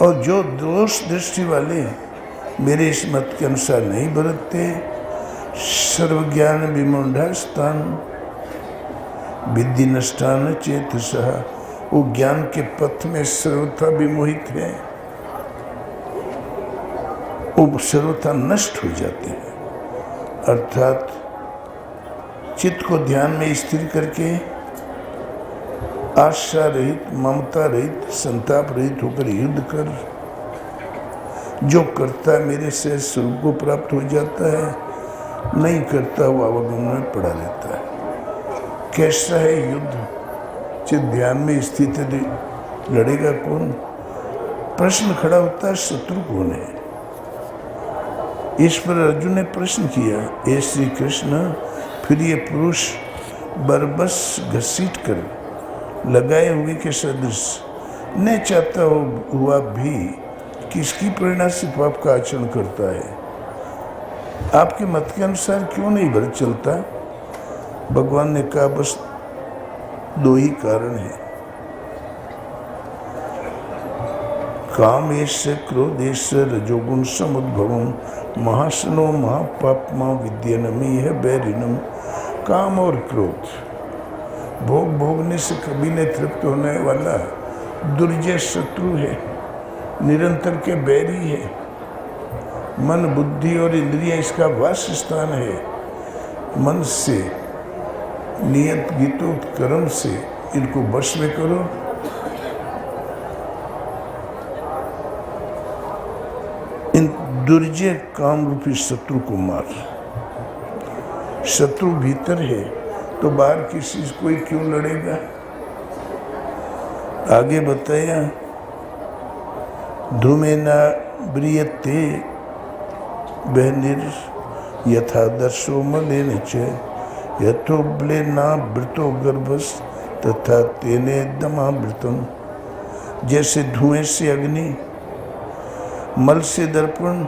और जो दोष दृष्टि वाले मेरे इस मत के अनुसार नहीं बरतते, सर्वज्ञान विमूढ़ास्तान विद्धि नष्टान चेतसः, वो ज्ञान के पथ में सर्वथा विमोहित है, वो सर्वथा नष्ट हो जाते हैं। अर्थात चित्त को ध्यान में स्थिर करके आशा रहित, ममता रहित, संताप रहित होकर युद्ध कर, जो करता है मेरे से स्वरूप को प्राप्त हो जाता है, नहीं करता वो अवगुण में पड़ा रहता है। कैसा है युद्ध? चित्त ध्यान में स्थित है, लड़ेगा कौन? प्रश्न खड़ा होता है, शत्रु कौन है? इस पर अर्जुन ने प्रश्न किया, हे श्री कृष्ण, फिर ये पुरुष बरबस घसीट कर लगाए हुए के सदृश न चाहता हुआ भी किसकी प्रेरणा से पाप का आचरण करता है? आपके मत के अनुसार क्यों नहीं भरत चलता? भगवान ने कहा, बस दो ही कारण है, कामेश क्रोधेश रजोगुण समुद्भवम महासनो महापापमा विद्यनमी है बैरिनम। काम और क्रोध भोग भोगने से कभी नहीं तृप्त होने वाला दुर्जय शत्रु है, निरंतर के बैरी है। मन, बुद्धि और इंद्रिय इसका वास स्थान है। मन से, नियत गीतों कर्म से इनको वश में करो, इन दुर्जय काम रूपी शत्रु को मार। शत्रु भीतर है तो बाहर किसी से कोई क्यों लड़ेगा? आगे बताया, धूमेना ब्रियते बहनिर यथा दर्शो मलेन च यथोब्ले ना वृतो गर्भस तथा तेने दमावृतम। जैसे धुएं से अग्नि, मल से दर्पण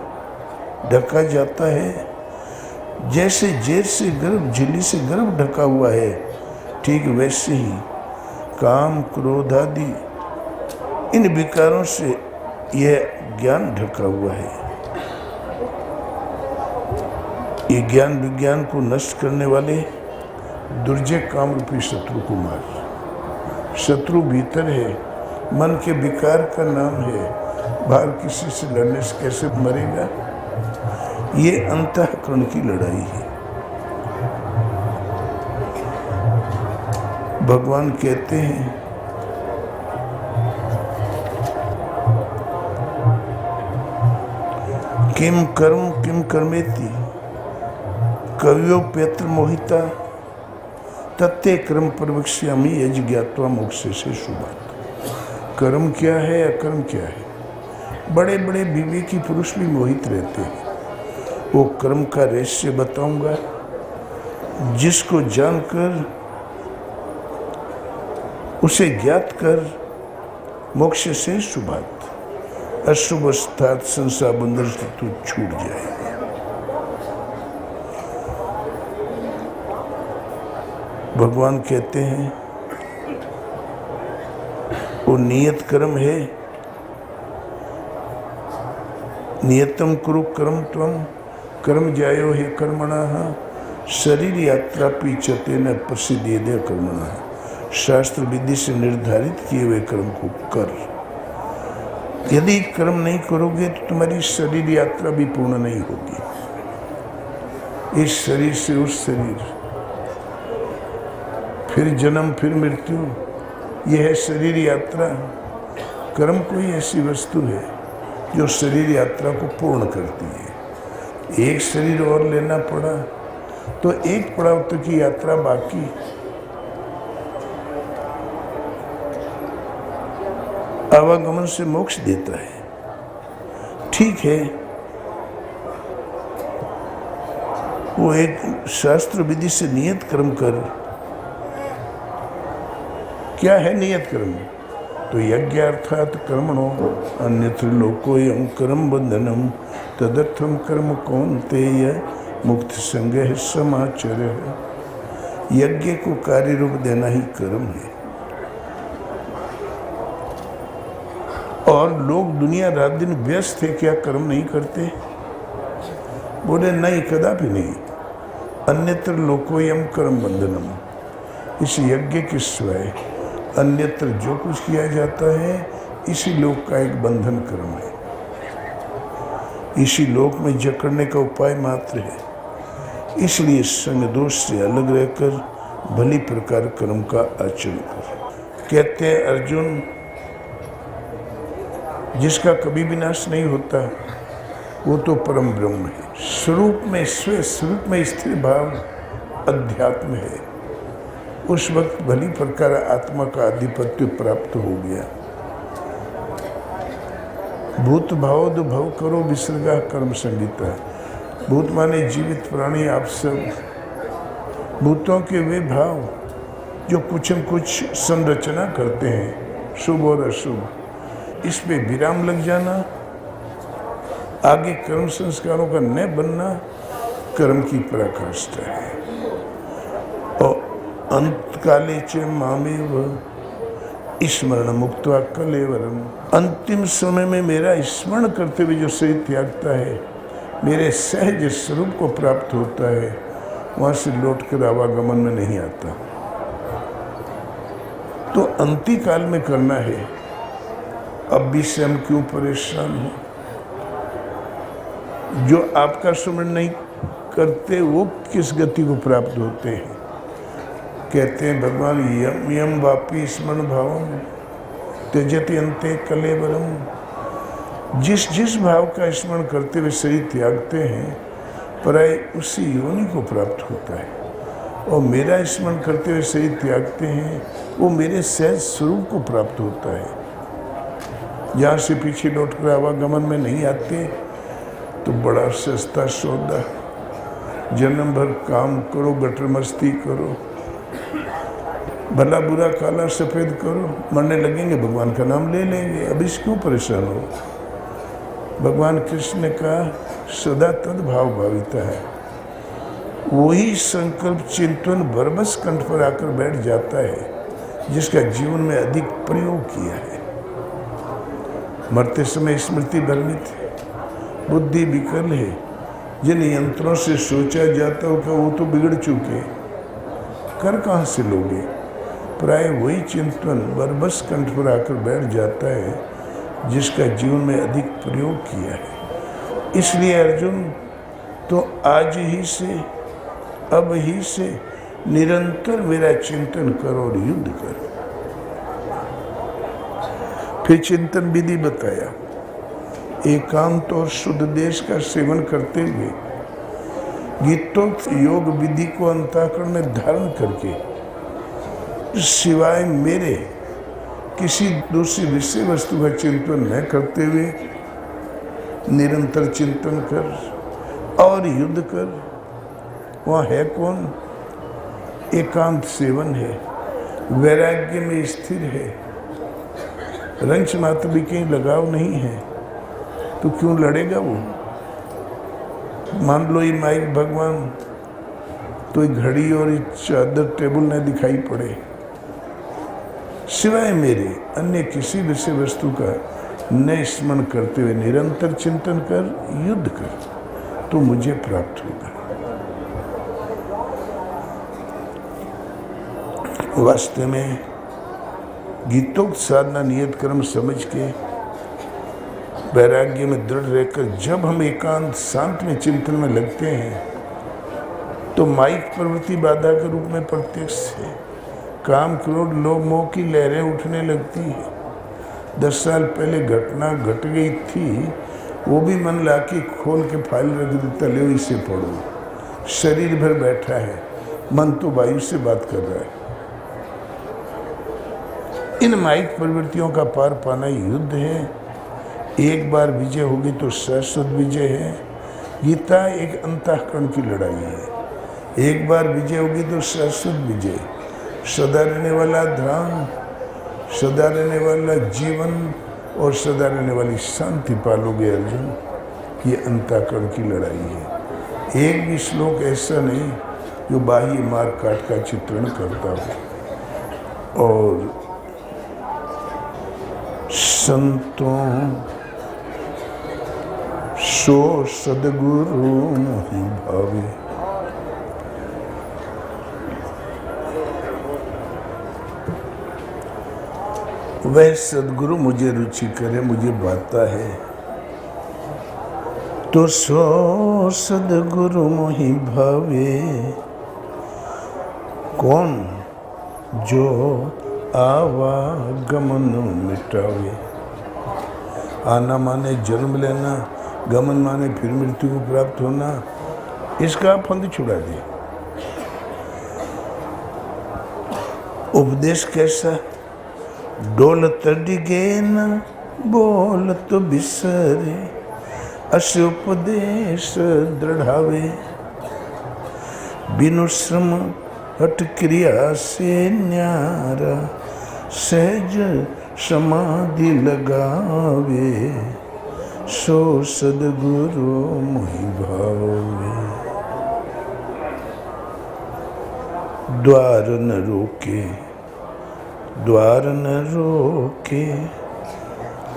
ढका जाता है, जैसे जेर से गर्भ, झिल्ली से गर्भ ढका हुआ है, ठीक वैसे ही काम, क्रोध आदि इन विकारों से यह ज्ञान ढका हुआ है। ये ज्ञान विज्ञान को नष्ट करने वाले दुर्जय काम रूपी शत्रु को मार। शत्रु भीतर है, मन के विकार का नाम है। बाहर किसी से लड़ने से कैसे मरेगा? ये अंतःकरण की लड़ाई है। भगवान कहते हैं, किम कर्म किम कर्मेति कव्योप्यत्र मोहिता तत्ते कर्म प्रवक्ष्यामि यज्ञ ज्ञात्वा मोक्ष से शुभात्। कर्म क्या है, अकर्म क्या है? बड़े बड़े विवेकी पुरुष भी मोहित रहते हैं। वो कर्म का रहस्य बताऊंगा, जिसको जानकर उसे ज्ञात कर मोक्ष से शुभात्, अशुभ अर्थात संसार बंधन से तू छूट जाएगा। भगवान कहते हैं, वो नियत कर्म है, नियतम कुरु कर्म त्वम कर्म जायो हे कर्मणः शरीर यात्रा पीछते न प्रसिद्धि दे कर्मणः। शास्त्र विधि से निर्धारित किए हुए कर्म को कर। यदि कर्म नहीं करोगे तो तुम्हारी शरीर यात्रा भी पूर्ण नहीं होगी। इस शरीर से उस शरीर, फिर जन्म, फिर मृत्यु, यह है शरीर यात्रा। कर्म कोई ऐसी वस्तु है जो शरीर यात्रा को पूर्ण करती है। एक शरीर और लेना पड़ा तो एक पड़ाव तक की यात्रा बाकी। आवागमन से मोक्ष देता है, ठीक है। वो एक शास्त्र विधि से नियत कर्म कर। क्या है नियत कर्म? तो यज्ञ अर्थात कर्मणो अन्यत्र लोकोयम कर्म बंधनम तदर्थम कर्म कौन्तेय मुक्त संगह समाचर। यज्ञ को कार्य रूप देना ही कर्म है। और लोग दुनिया रात दिन व्यस्त थे, क्या कर्म नहीं करते? बोले नहीं, कदापि नहीं। अन्यत्र लोकोयम कर्म बंधनम, इस यज्ञ के स्वय अन्यत्र जो कुछ किया जाता है इसी लोक का एक बंधन कर्म है, इसी लोक में जकड़ने का उपाय मात्र है। इसलिए संग दोष से अलग रहकर भली प्रकार कर्म का आचरण कर। कहते हैं अर्जुन, जिसका कभी विनाश नहीं होता वो तो परम ब्रह्म है, स्वरूप में स्व स्वरूप में स्थिर भाव अध्यात्म है। उस वक्त भली प्रकार आत्मा का आधिपत्य प्राप्त हो गया। भूत भावोद भव करो विसर्गा कर्म संगीता। भूत माने जीवित प्राणी, आप सब। भूतों के वे भाव जो कुछ न कुछ संरचना करते हैं, शुभ और अशुभ, इस पे विराम लग जाना, आगे कर्म संस्कारों का न बनना कर्म की पराकाष्ठा है। और अंत काले च मामेव स्मरण मुक्त्वा कलेवरम, अंतिम समय में मेरा स्मरण करते हुए जो शरीर त्यागता है, मेरे सहज स्वरूप को प्राप्त होता है, वहाँ से लौटकर आवागमन में नहीं आता। तो अंतिम काल में करना है। अब भी से हम क्यों परेशान हैं? जो आपका स्मरण नहीं करते वो किस गति को प्राप्त होते हैं? कहते हैं भगवान यम यम वापी स्मरण भावम त्यजति अंते कलेवरम। जिस जिस भाव का स्मरण करते हुए शरीर त्यागते हैं, प्राय उसी योनि को प्राप्त होता है। और मेरा स्मरण करते हुए शरीर त्यागते हैं, वो मेरे सहज स्वरूप को प्राप्त होता है। जहाँ से पीछे लौटकर आवागमन में नहीं आते, तो बड़ा सस्ता सौदा। जन्म भर काम करो, गटर मस्ती करो, भला बुरा काला सफ़ेद करो, मरने लगेंगे भगवान का नाम ले लेंगे। अब इस क्यों परेशान हो? भगवान कृष्ण ने कहा सदा तद्भाव भाविता है। वही संकल्प चिंतन बरबस कंठ पर आकर बैठ जाता है जिसका जीवन में अधिक प्रयोग किया है। मरते समय स्मृति भ्रमित है, बुद्धि विकल है। जिन यंत्रों से सोचा जाता हो कि वो तो बिगड़ चुके, कर कहाँ से लोगे? प्राय वही चिंतन बरबस कंठ पर आकर बैठ जाता है जिसका जीवन में अधिक प्रयोग किया है। इसलिए अर्जुन, तो आज ही से, अब ही से निरंतर मेरा चिंतन कर और युद्ध कर। फिर चिंतन विधि बताया। एकांत और शुद्ध देश का सेवन करते हुए गीतोक्त योग विधि को अंतःकरण में धारण करके सिवाय मेरे किसी दूसरी विषय वस्तु का चिंतन न करते हुए निरंतर चिंतन कर और युद्ध कर। वहाँ है कौन? एकांत सेवन है, वैराग्य में स्थिर है, रंच मात्र भी कहीं लगाव नहीं है, तो क्यों लड़ेगा वो? मान लो ये माइक भगवान, तो ये घड़ी और ये चादर टेबल न दिखाई पड़े, सिवाय मेरे अन्य किसी विषय वस्तु का न स्मरण करते हुए निरंतर चिंतन कर, युद्ध कर, तो मुझे प्राप्त होगा। वास्तव में गीतोक्त साधना नियत कर्म समझ के वैराग्य में दृढ़ रहकर जब हम एकांत शांत में चिंतन में लगते हैं, तो माइक प्रवृत्ति बाधा के रूप में प्रत्यक्ष है। काम क्रोध लोभ मोह की लहरें उठने लगती है। 10 साल पहले घटना घट गई थी, वो भी मन लाके खोल के फाइल रख देता, ले इसे पढ़ो। शरीर भर बैठा है, मन तो वायु से बात कर रहा है। इन माइक प्रवृत्तियों का पार पाना युद्ध है। एक बार विजय होगी तो शाश्वत विजय है। गीता एक अंतःकरण की लड़ाई है। एक बार विजय होगी तो शाश्वत विजय, सदा रहने वाला ध्यान, सदा रहने वाला जीवन और सदा रहने वाली शांति पालोगे अर्जुन। ये अंतःकरण की लड़ाई है। एक भी श्लोक ऐसा नहीं जो बाह्य मार काट का चित्रण करता हो। और संतों सो सदगुरु मोहि भावे। वह सदगुरु मुझे रुचि करे, मुझे भाता है, तो सो सदगुरु मोहि भावे। कौन? जो आवागमन मिटावे। आना माने जन्म लेना, गमन माने फिर मृत्यु को प्राप्त होना, इसका फंद छुड़ा दे। उपदेश कैसा? डोलत डिगे न बोलत बिसरे, अस उपदेश दृढ़ावे। बिनु श्रम हठ क्रिया से न्यारा, सहज समाधि लगावे। सो सदगुरु मोहि भावे। द्वार न रोके, द्वार न रोके,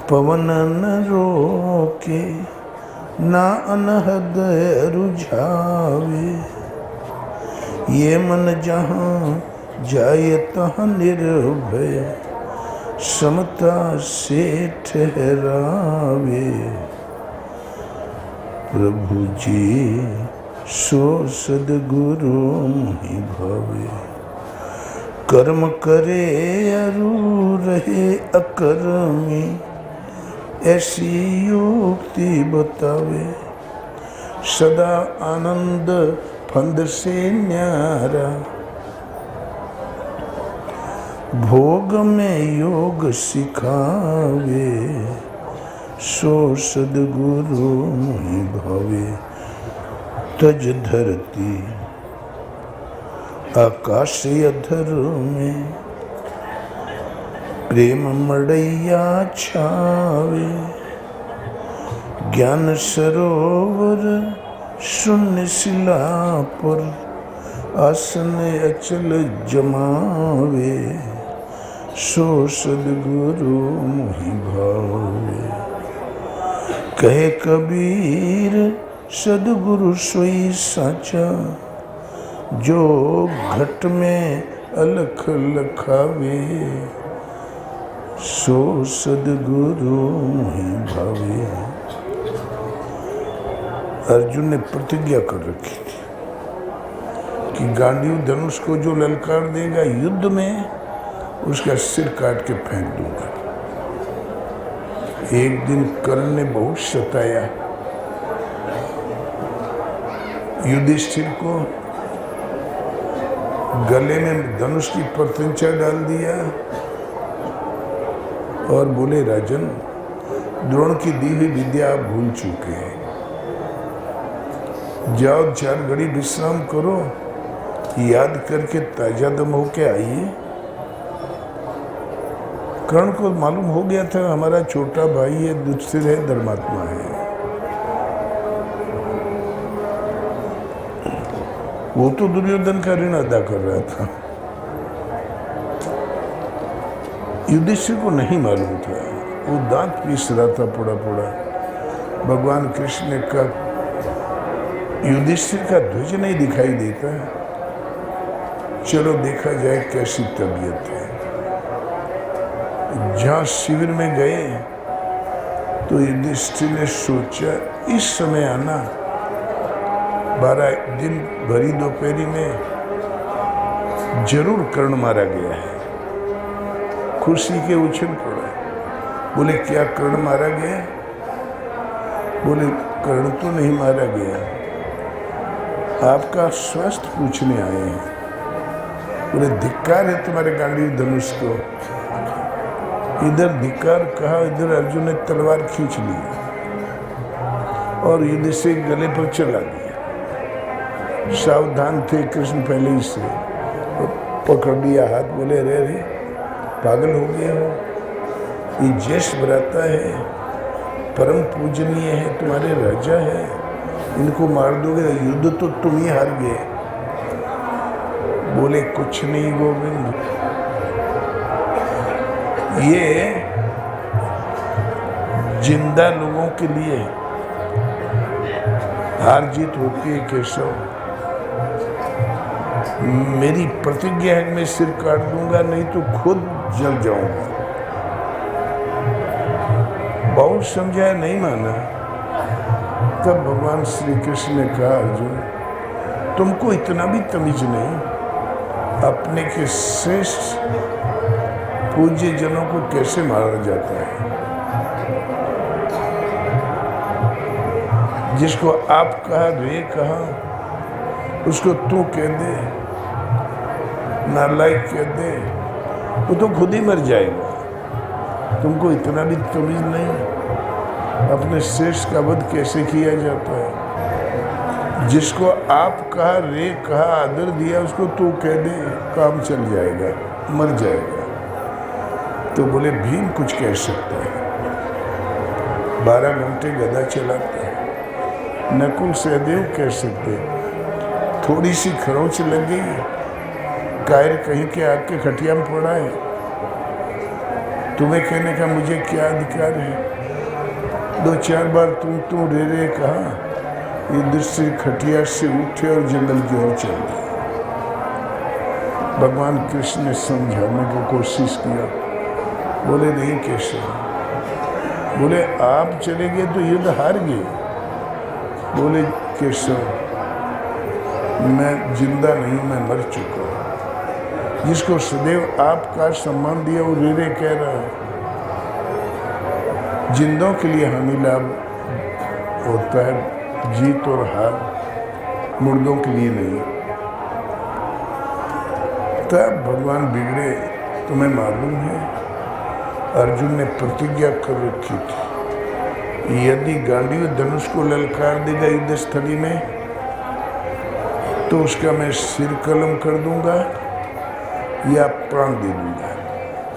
पवन न रोके, ना अनहद रुझावे। ये मन जहाँ जाए तहाँ निर्भय, समता से ठहरावे। प्रभु जी सो सदगुरु मोहि भावे। कर्म करे अरु रहे अकर्मी, ऐसी युक्ति बतावे। सदा आनंद फंद से न्यारा, भोग में योग सिखावे। सो सदगुरु मोहि भावे। तज धरती आकाश अधर में, प्रेम मड़ैया छावे। ज्ञान सरोवर शून्य शिला पर, आसन अचल जमावे। सो सदगुरु मोहि भावे। कहे कबीर सदगुरु सोई साचा, जो घट में अलख लखावे। सो सदगुरु मोहि भावे। अर्जुन ने प्रतिज्ञा कर रखी थी कि गांडीव धनुष को जो ललकार देगा युद्ध में, उसका सिर काट के फेंक दूंगा। एक दिन कर्ण ने बहुत सताया युधिष्ठिर को, गले में धनुष की परतंचा डाल दिया और बोले, राजन द्रोण की दी हुई विद्या आप भूल चुके हैं, जाओ 4 घड़ी विश्राम करो, याद करके ताजा दम होके आइए। कर्ण को मालूम हो गया था हमारा छोटा भाई है, दुष्ट है, धर्मात्मा है। वो तो दुर्योधन का ऋण अदा कर रहा था, युधिष्ठिर को नहीं मालूम था। वो दांत पीस रहा था पोड़ा पोड़ा। भगवान कृष्ण ने कहा, युधिष्ठिर का ध्वज नहीं दिखाई देता, चलो देखा जाए कैसी तबीयत है। जहाँ शिविर में गए तो युधिष्ठिर ने सोचा इस समय आना, 12 दिन भरी दोपहरी में जरूर कर्ण मारा गया है। खुशी के उछल पड़ा। बोले, क्या कर्ण मारा गया? बोले, कर्ण तो नहीं मारा गया, आपका स्वास्थ्य पूछने आए हैं। बोले, धिक्कार है तुम्हारे गांडीव धनुष को। इधर धिक्कार कहा, इधर अर्जुन ने तलवार खींच ली और युधिष्ठिर गले पर चला गया। सावधान थे कृष्ण पहले ही से, पकड़ लिया हाथ। बोले, रे रे पागल हो गए हो, ये ज्येष्ठ भ्राता है, परम पूजनीय है, तुम्हारे राजा है, इनको मार दोगे, युद्ध तो तुम ही हार गए। बोले, कुछ नहीं गोविंद, ये जिंदा लोगों के लिए हार जीत होती है केशव। मेरी प्रतिज्ञा है, मैं सिर काट दूंगा, नहीं तो खुद जल जाऊंगा। बहुत समझाया, नहीं माना। तब भगवान श्री कृष्ण ने कहा, अर्जुन तुमको इतना भी तमीज नहीं, अपने के श्रेष्ठ पूज्य जनों को कैसे मारा जाता है। जिसको आप कहा, रे कहा, उसको तू कह दे, नालायक कह दे, वो तो खुद ही मर जाएगा। तुमको इतना भी तमीज नहीं, अपने श्रेष्ठ का वध कैसे किया जाता है। जिसको आप कहा, रे कहा, आदर दिया, उसको तू कह दे, काम चल जाएगा, मर जाएगा। तो बोले भीम कुछ कह सकता है, 12 घंटे गदा चलाता है। नकुल सहदेव कह सकते, थोड़ी सी खरोंच लग गई, कायर कहीं के आग के खटिया में पड़ा है, तुम्हें कहने का मुझे क्या अधिकार है। 2-4 बार तू रे कहा, ये दृश्य खटिया से उठे और जंगल की ओर चल गए। भगवान कृष्ण ने समझाने की कोशिश किया, बोले नहीं केशव, बोले आप चले गए तो युद्ध हार गए। बोले केशव मैं जिंदा नहीं, मैं मर चुका हूँ। जिसको सदैव आपका सम्मान दिया वो रे कह रहा है। जिंदों के लिए हानि लाभ होता है, जीत और हार, मुर्दों के लिए नहीं। तब भगवान बिगड़े, तुम्हें मालूम है अर्जुन ने प्रतिज्ञा कर रखी थी, यदि गांडीव धनुष को ललकार देगा युद्ध स्थली में तो उसका मैं सिर कलम कर दूंगा या प्राण दे दूंगा।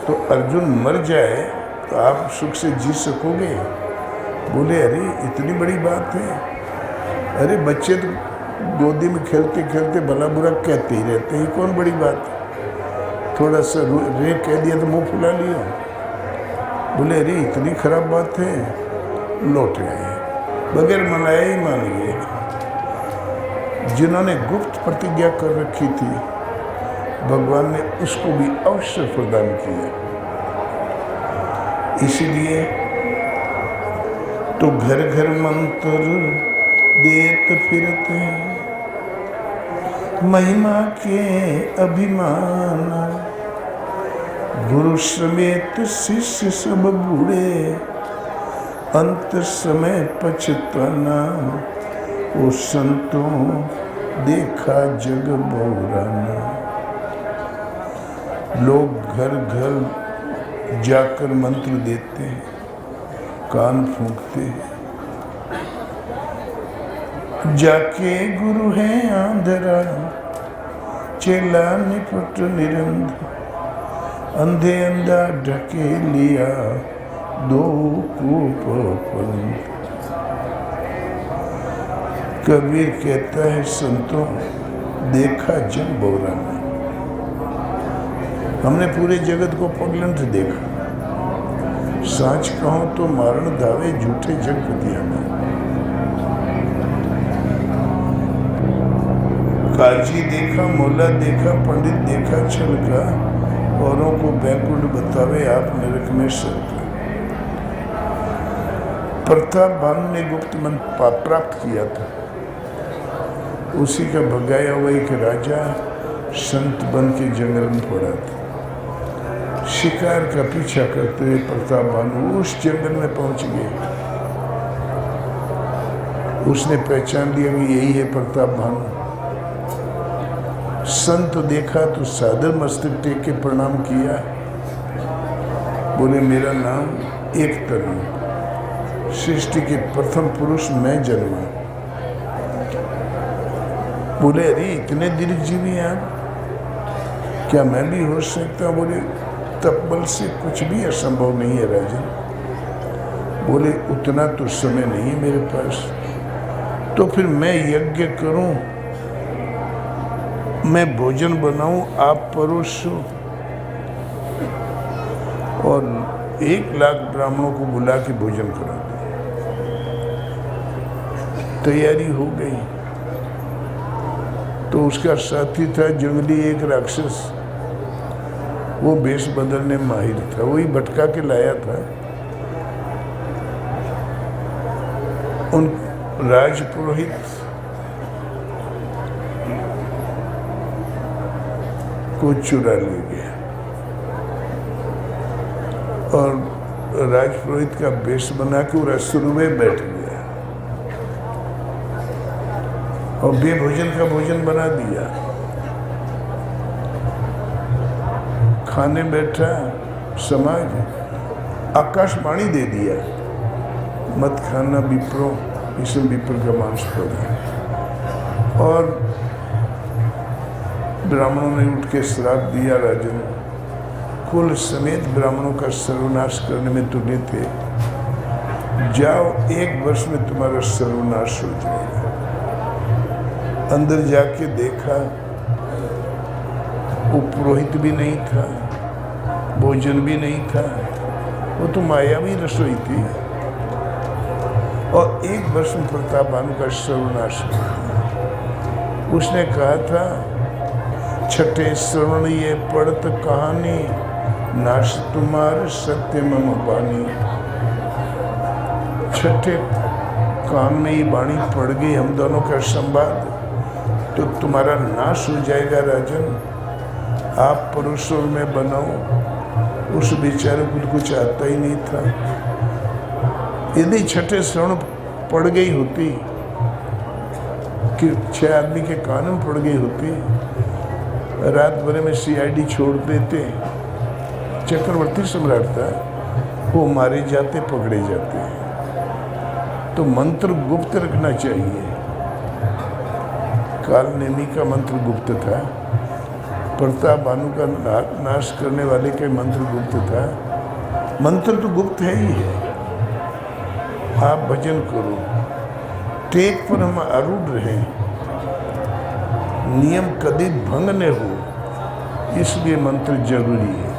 तो अर्जुन मर जाए तो आप सुख से जी सकोगे। बोले अरे इतनी बड़ी बात है, अरे बच्चे तो गोदी में खेलते खेलते भला बुरा कहते ही रहते हैं, कौन बड़ी बात है। थोड़ा सा रे कह दिया तो मुंह फुला लिया। बोले अरे इतनी खराब बात है, लौट गए, बगैर मनाया ही मान गए। जिन्होंने गुप्त प्रतिज्ञा कर रखी थी, भगवान ने उसको भी अवसर प्रदान किया। इसीलिए तो घर घर मंत्र देत फिरते हैं, महिमा के अभिमान, गुरु समेत शिष्य सब बूढ़े, अंत समय पछताना, वो संतों देखा जग बहुराना। लोग घर घर जाकर मंत्र देते हैं, कान फूंकते हैं, जाके गुरु है आंधरा, चेला निपट निरंध, अंधे अंधा ढके लिया, दो कूप पंथ। कबीर कहता है संतों देखा जग बहुराना, हमने पूरे जगत को पगलंठ देखा। साच कहो तो मारण दावे झूठे जगपतिया में। काजी देखा, मौला देखा, पंडित देखा छल का, औरों को बैकुंठ बतावे आप नरक में सरका। प्रताप भानु ने गुप्त मंत्र प्राप्त किया था, उसी का भगाया हुआ एक राजा संत बन के जंगल में पड़ा था। शिकार का पीछा करते हुए प्रताप भानु उस जंगल में पहुंच गए। उसने पहचान लिया कि यही है प्रताप भानु। संत देखा तो सादर मस्तक टेक के प्रणाम किया। बोले मेरा नाम एक तरुण, सृष्टि के प्रथम पुरुष मैं जन्मा। बोले अरे इतने दीर्घजीवी हैं आप, क्या मैं भी हो सकता? बोले तपबल से कुछ भी असंभव नहीं है राजन। बोले उतना तो समय नहीं है मेरे पास, तो फिर मैं यज्ञ करूं, मैं भोजन बनाऊं, आप परोसो और 1,00,000 ब्राह्मणों को बुला के भोजन करा दिया। तैयारी हो गई तो उसका साथी था जंगली एक राक्षस, वो भेष बदलने माहिर था, वही भटका के लाया था। उन राजपुरोहित को चुरा ले गया और राजपुरोहित का भेष बना के वो रसोई में बैठ गया और बेभोजन का भोजन बना दिया। खाने बैठा, समाज आकाशवाणी दे दिया, मत खाना विप्रो, इसमें विप्र का मांस पड़ा। और ब्राह्मणों ने उठ के श्राप दिया, राजन कुल समेत ब्राह्मणों का सर्वनाश करने में तुले थे, जाओ 1 वर्ष में तुम्हारा सर्वनाश हो जाएगा। अंदर जाके देखा, वो पुरोहित भी नहीं था, भोजन भी नहीं था, वो तो मायावी रसोई थी। और 1 वर्ष में प्रताप भानु का सर्वनाश हो गया। उसने कहा था, छठे श्रवण ये पढ़त कहानी, नाश तुम्हारे सत्य मम बानी। छठे कान में ये वाणी पड़ गई, हम दोनों का संवाद, तो तुम्हारा नाश हो जाएगा राजन। आप परमेश्वर में बनाओ। उस बेचारे को कुछ आता ही नहीं था। यदि छठे श्रवण पड़ गई होती कि 6 आदमी के कान में पड़ गई होती, रात भर में CID छोड़ देते, चक्रवर्ती सम्राट था, वो मारे जाते, पकड़े जाते। तो मंत्र गुप्त रखना चाहिए। काल नेमी का मंत्र गुप्त था, प्रताप भानु का नाश करने वाले का मंत्र गुप्त था। मंत्र तो गुप्त है ही है। आप भजन करो, टेक पर हम आरूढ़ रहें, नियम कभी भंग न हो, इसलिए मंत्र जरूरी है।